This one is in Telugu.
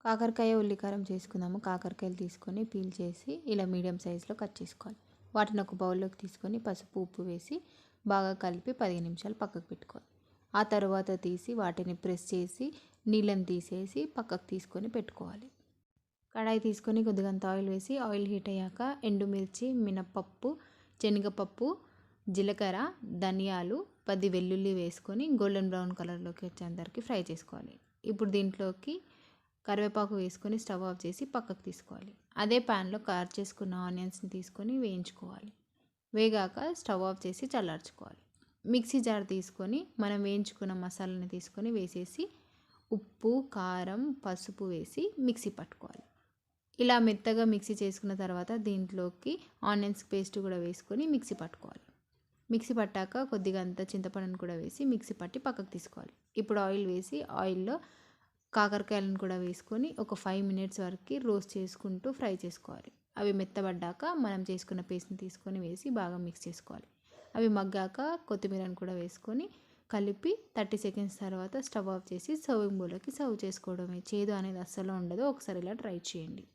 కాకరకాయ ఉల్లికారం చేసుకుందాము. కాకరకాయలు తీసుకొని పీల్ చేసి ఇలా మీడియం సైజులో కట్ చేసుకోవాలి. వాటిని ఒక బౌల్లోకి తీసుకొని పసుపు ఉప్పు వేసి బాగా కలిపి 15 నిమిషాలు పక్కకు పెట్టుకోవాలి. ఆ తర్వాత తీసి వాటిని ప్రెస్ చేసి నీళ్ళని తీసేసి పక్కకు తీసుకొని పెట్టుకోవాలి. కడాయి తీసుకొని కొద్దిగంత ఆయిల్ వేసి ఆయిల్ హీట్ అయ్యాక ఎండుమిర్చి, మినప్పప్పు, శనగపప్పు, జీలకర్ర, ధనియాలు, 10 వెల్లుల్లి వేసుకొని గోల్డెన్ బ్రౌన్ కలర్లోకి వచ్చేంతవరకు ఫ్రై చేసుకోవాలి. ఇప్పుడు దీంట్లోకి కరివేపాకు వేసుకొని స్టవ్ ఆఫ్ చేసి పక్కకు తీసుకోవాలి. అదే ప్యాన్లో కట్ చేసుకున్న ఆనియన్స్ని తీసుకొని వేయించుకోవాలి. వేగాక స్టవ్ ఆఫ్ చేసి చల్లార్చుకోవాలి. మిక్సీ జార్ తీసుకొని మనం వేయించుకున్న మసాలాని తీసుకొని వేసేసి ఉప్పు, కారం, పసుపు వేసి మిక్సీ పట్టుకోవాలి. ఇలా మెత్తగా మిక్సీ చేసుకున్న తర్వాత దీంట్లోకి ఆనియన్స్ పేస్ట్ కూడా వేసుకొని మిక్సీ పట్టుకోవాలి. మిక్సీ పట్టాక కొద్దిగా అంత చింతపండును కూడా వేసి మిక్సీ పట్టి పక్కకు తీసుకోవాలి. ఇప్పుడు ఆయిల్ వేసి ఆయిల్లో కాకరకాయలను కూడా వేసుకొని ఒక 5 మినిట్స్ వరకు రోస్ట్ చేసుకుంటూ ఫ్రై చేసుకోవాలి. అవి మెత్తబడ్డాక మనం చేసుకున్న పేస్ట్ని తీసుకొని వేసి బాగా మిక్స్ చేసుకోవాలి. అవి మగ్గాక కొత్తిమీరను కూడా వేసుకొని కలిపి 30 సెకండ్స్ తర్వాత స్టవ్ ఆఫ్ చేసి సర్వింగ్ బౌల్లోకి సర్వ్ చేసుకోవడమే. చేదు అనేది అస్సలు ఉండదు. ఒకసారి ఇలా ట్రై చేయండి.